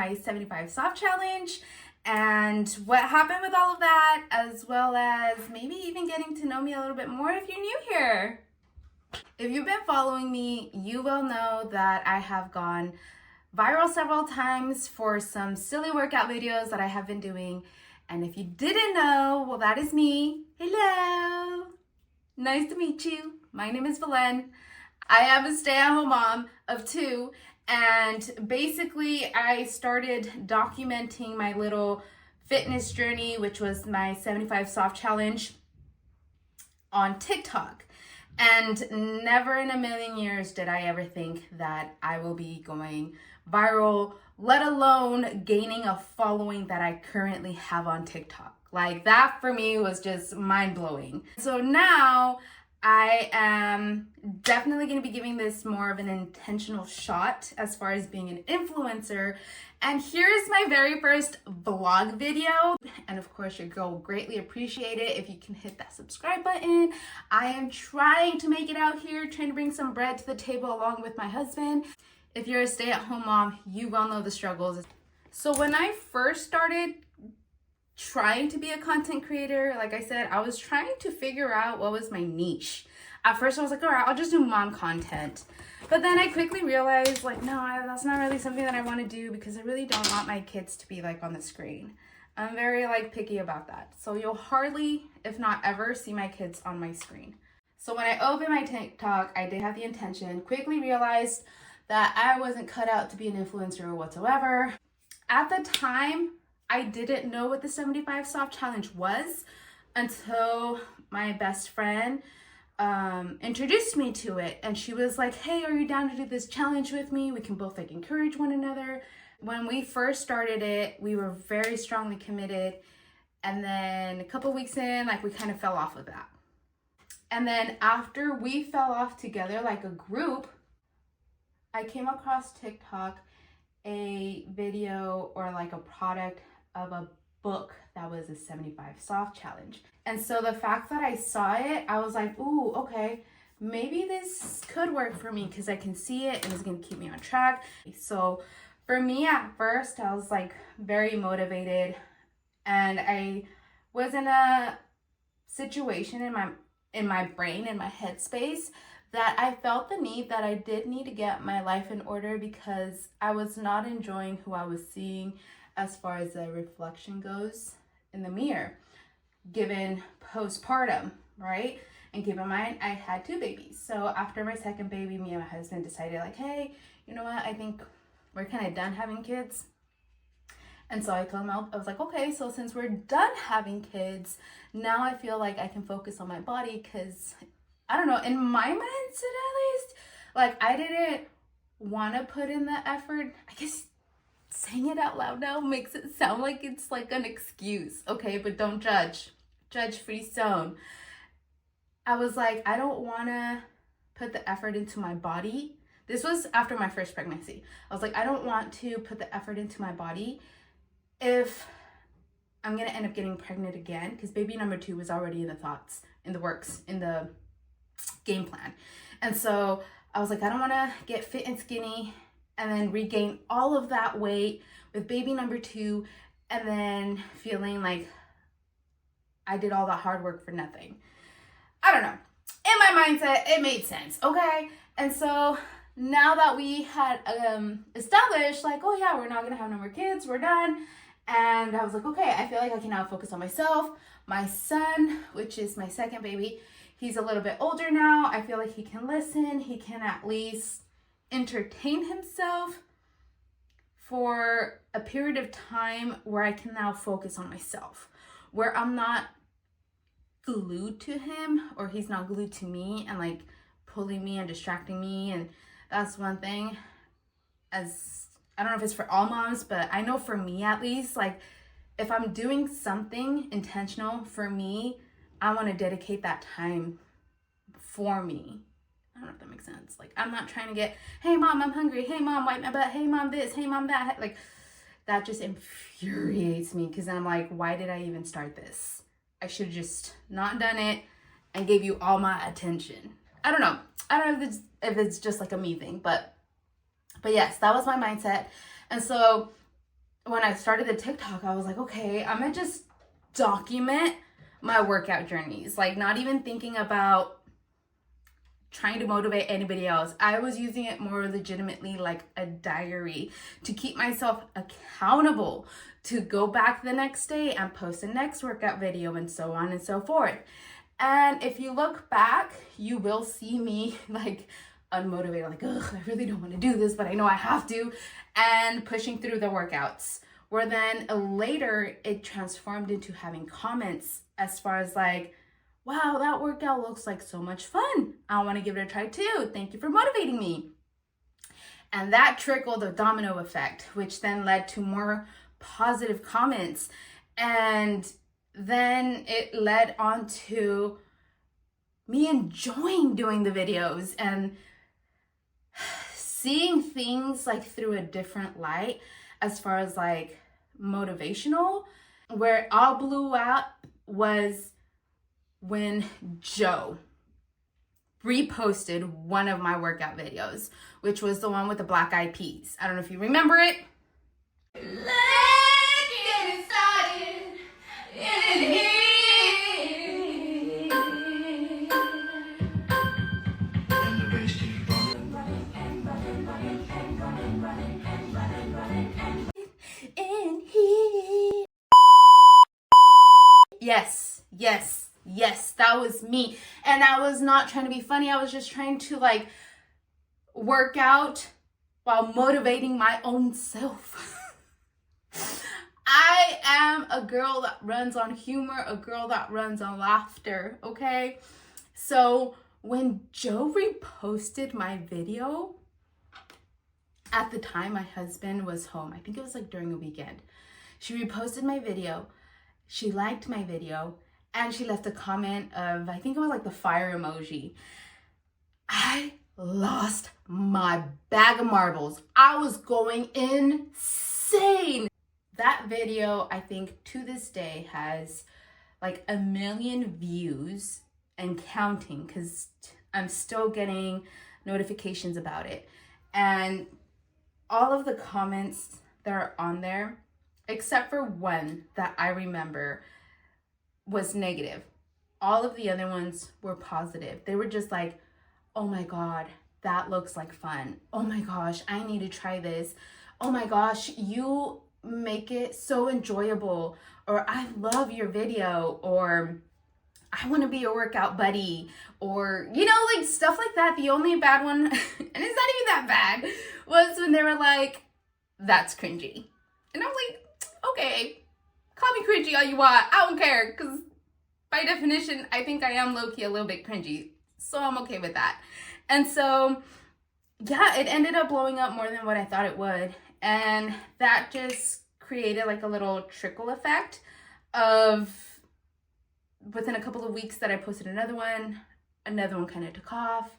my 75 soft challenge and what happened with all of that, as well as maybe even getting to know me a little bit more if you're new here. If you've been following me, you will know that I have gone viral several times for some silly workout videos that I have been doing. And if you didn't know, well, that is me. Hello. Nice to meet you. My name is Belen. I am a stay-at-home mom of two, and basically I started documenting my little fitness journey, which was my 75 soft challenge, on TikTok. And never in a million years did I ever think that I will be going viral, let alone gaining a following that I currently have on TikTok. Like, that for me was just mind-blowing. So now I am definitely going to be giving this more of an intentional shot as far as being an influencer. And here's my very first vlog video. And of course, your girl will greatly appreciate it if you can hit that subscribe button. I am trying to make it out here, trying to bring some bread to the table along with my husband. If you're a stay-at-home mom, you well know the struggles. So when I first started trying to be a content creator, like I said, I was trying to figure out what was my niche. At first I was like, all right, I'll just do mom content. But then I quickly realized, like, no, that's not really something that I want to do, because I really don't want my kids to be like on the screen. I'm very picky about that. So you'll hardly, if not ever, see my kids on my screen. So when I opened my TikTok, I did have the intention, quickly realized that I wasn't cut out to be an influencer whatsoever. At the time, I didn't know what the 75 soft challenge was until my best friend introduced me to it. And she was like, hey, are you down to do this challenge with me? We can both encourage one another. When we first started it, we were very strongly committed. And then a couple weeks in, we kind of fell off of that. And then after we fell off together, like a group, I came across TikTok a video or a product of a book that was a 75 soft challenge. And so the fact that I saw it, I was like, ooh, okay, maybe this could work for me because I can see it and it's gonna keep me on track. So for me at first, I was very motivated, and I was in a situation in my brain, in my headspace, that I felt the need that I did need to get my life in order, because I was not enjoying who I was seeing as far as the reflection goes in the mirror, given postpartum, right? And keep in mind, I had two babies. So after my second baby, me and my husband decided hey, you know what? I think we're kind of done having kids. And so I told him, I was like, okay, so since we're done having kids, now I feel like I can focus on my body, because I don't know, in my mindset at least, I didn't want to put in the effort. I guess saying it out loud now makes it sound like it's an excuse, okay? But don't judge. Judge free zone. I was like, I don't want to put the effort into my body. This was after my first pregnancy. I was like, I don't want to put the effort into my body if I'm going to end up getting pregnant again, because baby number 2 was already in the thoughts, in the works, in the game plan. And so I was like, I don't want to get fit and skinny and then regain all of that weight with baby number 2, and then feeling like I did all that hard work for nothing. I don't know. In my mindset, it made sense, okay? And so now that we had established, oh yeah, we're not gonna have no more kids, we're done. And I was like, okay, I feel like I can now focus on myself. My son, which is my second baby, he's a little bit older now. I feel like he can listen. He can at least entertain himself for a period of time where I can now focus on myself, where I'm not glued to him, or he's not glued to me and pulling me and distracting me. And that's one thing, as I don't know if it's for all moms, but I know for me at least, if I'm doing something intentional for me, I want to dedicate that time for me. I don't know if that makes sense. I'm not trying to get, hey mom, I'm hungry. Hey mom, wipe my butt. Hey mom, this. Hey mom, that. That just infuriates me, because I'm like, why did I even start this? I should have just not done it and gave you all my attention. I don't know. I don't know if it's just a me thing, but yes, that was my mindset. And so when I started the TikTok, I was like, okay, I'm gonna just document my workout journeys. Like, not even thinking about trying to motivate anybody else. I was using it more legitimately like a diary to keep myself accountable, to go back the next day and post the next workout video, and so on and so forth. And if you look back, you will see me like unmotivated, like, ugh, I really don't want to do this, but I know I have to, and pushing through the workouts. Where then later it transformed into having comments as far as like, wow, that workout looks like so much fun. I want to give it a try too. Thank you for motivating me. And that trickled a domino effect, which then led to more positive comments. And then it led on to me enjoying doing the videos and seeing things like through a different light as far as like motivational. Where it all blew out was when Joe reposted one of my workout videos, which was the one with the Black Eyed Peas. I don't know if you remember it. Let's get it started in here. In here. Yes, that was me. And I was not trying to be funny. I was just trying to like work out while motivating my own self. I am a girl that runs on humor, a girl that runs on laughter, okay? So when Joe reposted my video, at the time my husband was home. I think it was like during the weekend. She reposted my video. She liked my video. And she left a comment of, I think it was like the fire emoji. I lost my bag of marbles. I was going insane. That video, I think to this day has like 1 million views and counting, because I'm still getting notifications about it. And all of the comments that are on there, except for one that I remember, was negative. All of the other ones were positive. They were just like, oh my God, that looks like fun. Oh my gosh, I need to try this. Oh my gosh, you make it so enjoyable. Or I love your video. Or I want to be your workout buddy. Or, you know, like stuff like that. The only bad one, and it's not even that bad, was when they were like, that's cringy. And I'm like, okay, call me cringy all you want. I don't care, because by definition, I think I am low-key a little bit cringy. So I'm okay with that. And so, yeah, it ended up blowing up more than what I thought it would. And that just created like a little trickle effect of, within a couple of weeks that I posted another one kind of took off.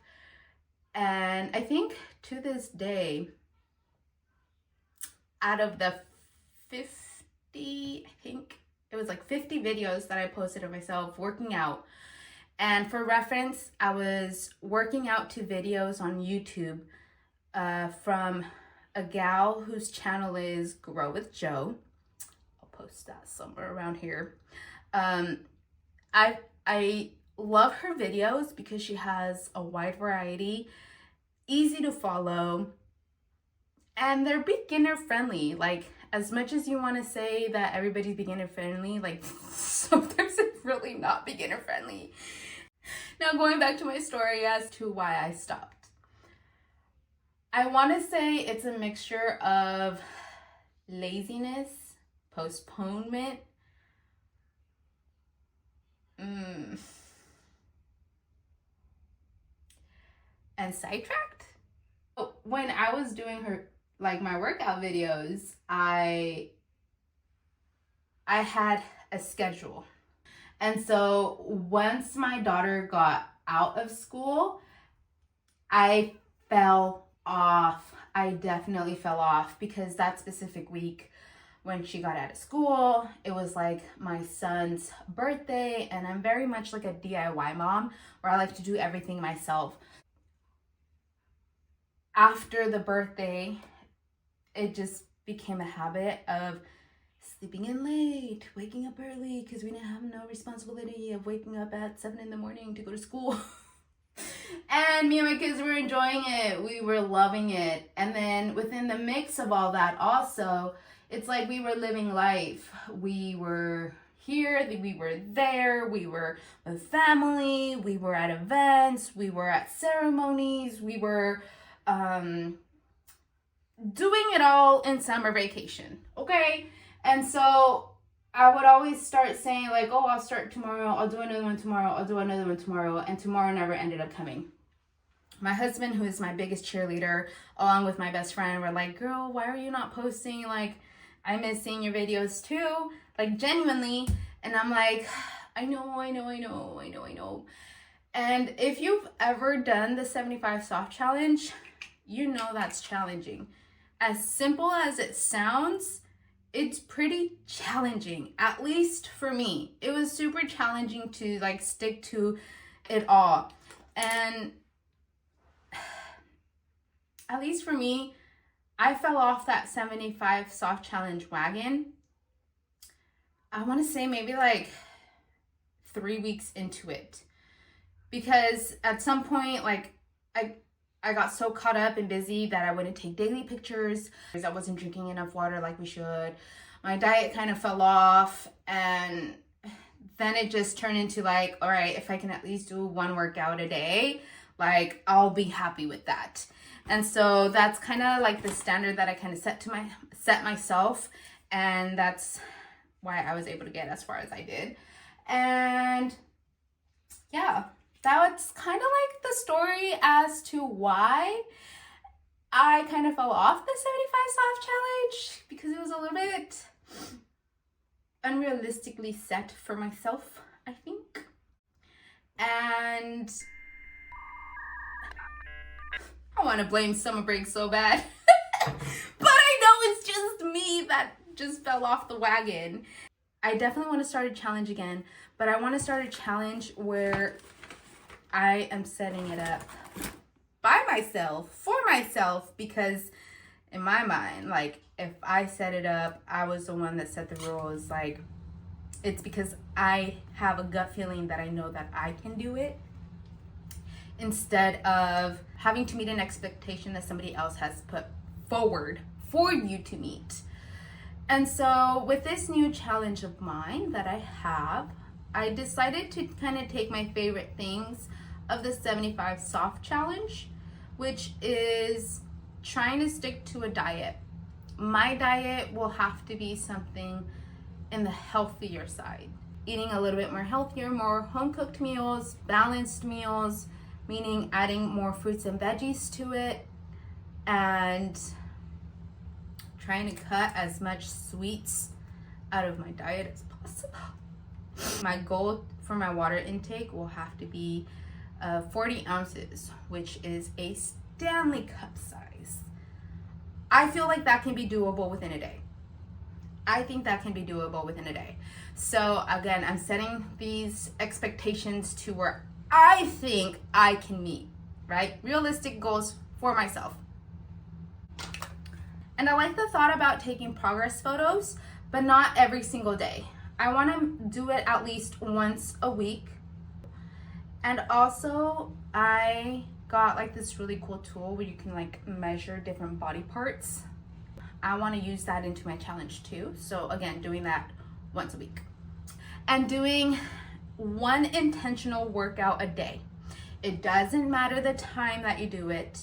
And I think to this day, out of the 50, I think it was like 50 videos that I posted of myself working out. And for reference, I was working out to videos on YouTube from a gal whose channel is Grow with Joe. I'll post that somewhere around here. I love her videos because she has a wide variety, easy to follow, and they're beginner friendly. Like, as much as you want to say that everybody's beginner friendly, like sometimes it's really not beginner friendly. Now, going back to my story as to why I stopped. I want to say it's a mixture of laziness, postponement, and sidetracked. When I was doing my workout videos, I had a schedule. And so once my daughter got out of school, I fell off. I definitely fell off, because that specific week when she got out of school, it was like my son's birthday, and I'm very much like a DIY mom where I like to do everything myself. After the birthday, it just became a habit of sleeping in late, waking up early because we didn't have no responsibility of waking up at 7 in the morning to go to school. And me and my kids were enjoying it. We were loving it. And then within the mix of all that also, it's like we were living life. We were here, we were there, we were with family, we were at events, we were at ceremonies, we were doing it all in summer vacation, okay? And so I would always start saying like, oh, I'll start tomorrow, I'll do another one tomorrow, I'll do another one tomorrow, and tomorrow never ended up coming. My husband, who is my biggest cheerleader, along with my best friend, were like, girl, why are you not posting? Like, I miss seeing your videos too, like genuinely. And I'm like, I know. And if you've ever done the 75 soft challenge, you know that's challenging. As simple as it sounds, it's pretty challenging, at least for me. It was super challenging to like stick to it all. And at least for me, I fell off that 75 soft challenge wagon. I want to say maybe like 3 weeks into it, because at some point, like I got so caught up and busy that I wouldn't take daily pictures because I wasn't drinking enough water like we should. My diet kind of fell off, and then it just turned into like, all right, if I can at least do one workout a day, like I'll be happy with that. And so that's kind of like the standard that I kind of set myself, and that's why I was able to get as far as I did. And yeah, that's kind of like the story as to why I kind of fell off the 75 soft challenge, because it was a little bit unrealistically set for myself, I think. And I want to blame summer break so bad, but I know it's just me that just fell off the wagon. I definitely want to start a challenge again, but I want to start a challenge where I am setting it up by myself, for myself, because in my mind, like if I set it up, I was the one that set the rules. Like it's because I have a gut feeling that I know that I can do it, instead of having to meet an expectation that somebody else has put forward for you to meet. And so with this new challenge of mine that I have, I decided to kind of take my favorite things of the 75 soft challenge, which is trying to stick to a diet. My diet will have to be something in the healthier side, eating a little bit more healthier, more home-cooked meals, balanced meals, meaning adding more fruits and veggies to it, and trying to cut as much sweets out of my diet as possible. My goal for my water intake will have to be 40 ounces, which is a Stanley Cup size. I feel like that can be doable within a day. I think that can be doable within a day. So again, I'm setting these expectations to where I think I can meet, right? Realistic goals for myself. And I like the thought about taking progress photos, but not every single day. I want to do it at least once a week. And also, I got like this really cool tool where you can like measure different body parts. I want to use that into my challenge too. So again, doing that once a week. And doing one intentional workout a day. It doesn't matter the time that you do it.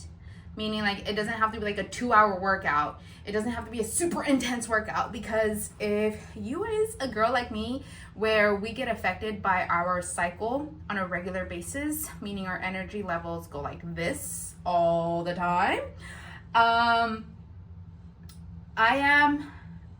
Meaning like it doesn't have to be like a 2-hour workout. It doesn't have to be a super intense workout, because if you is a girl like me where we get affected by our cycle on a regular basis, meaning our energy levels go like this all the time, I am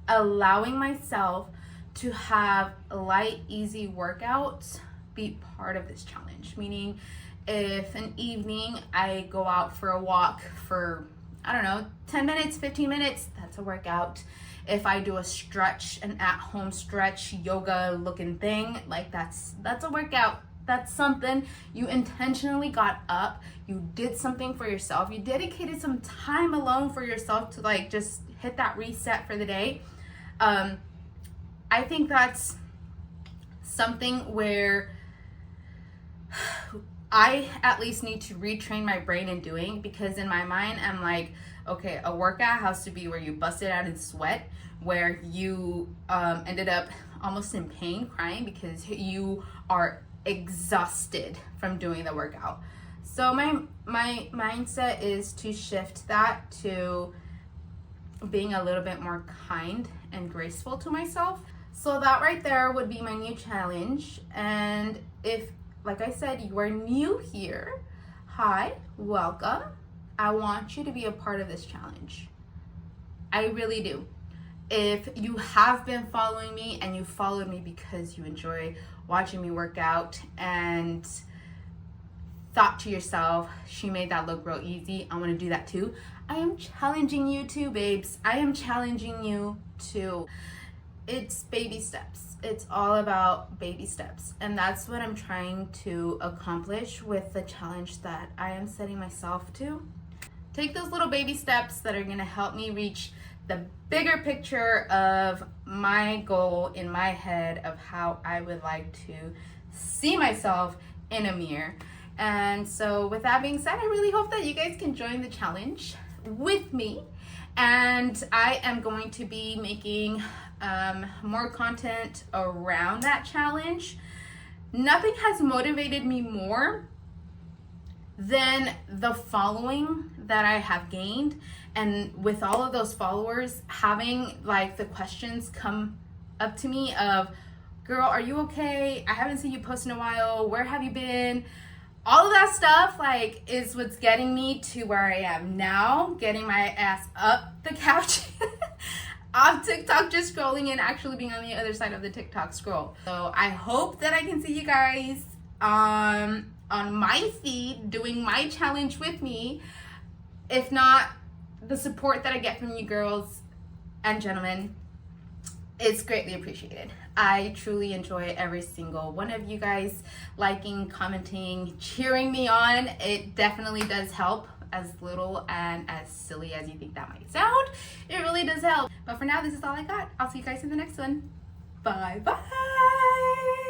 allowing myself to have light, easy workouts be part of this challenge. Meaning if an evening I go out for a walk for, I don't know, 10 minutes, 15 minutes, that's a workout. If I do a stretch, an at-home stretch, yoga looking thing, like that's a workout. That's something you intentionally got up, you did something for yourself, you dedicated some time alone for yourself to like just hit that reset for the day. I think that's something where I at least need to retrain my brain in doing, because in my mind I'm like, okay, a workout has to be where you bust it out in sweat, where you ended up almost in pain, crying, because you are exhausted from doing the workout. So my mindset is to shift that to being a little bit more kind and graceful to myself. So that right there would be my new challenge. And if, like I said, you are new here, hi, welcome. I want you to be a part of this challenge. I really do. If you have been following me and you followed me because you enjoy watching me work out and thought to yourself, she made that look real easy, I want to do that too, I am challenging you too, babes. I am challenging you too. It's baby steps. It's all about baby steps. And that's what I'm trying to accomplish with the challenge that I am setting myself to. Take those little baby steps that are going to help me reach the bigger picture of my goal in my head of how I would like to see myself in a mirror. And so with that being said, I really hope that you guys can join the challenge with me. And I am going to be making more content around that challenge. Nothing has motivated me more than the following that I have gained, and with all of those followers having like the questions come up to me of, girl, are you okay? I haven't seen you post in a while. Where have you been? All of that stuff like is what's getting me to where I am now, getting my ass up the couch off TikTok, just scrolling and actually being on the other side of the TikTok scroll. So I hope that I can see you guys on my feed doing my challenge with me. If not, the support that I get from you girls and gentlemen, it's greatly appreciated. I truly enjoy every single one of you guys liking, commenting, cheering me on. It definitely does help, as little and as silly as you think that might sound. It really does help. But for now, this is all I got. I'll see you guys in the next one. Bye bye.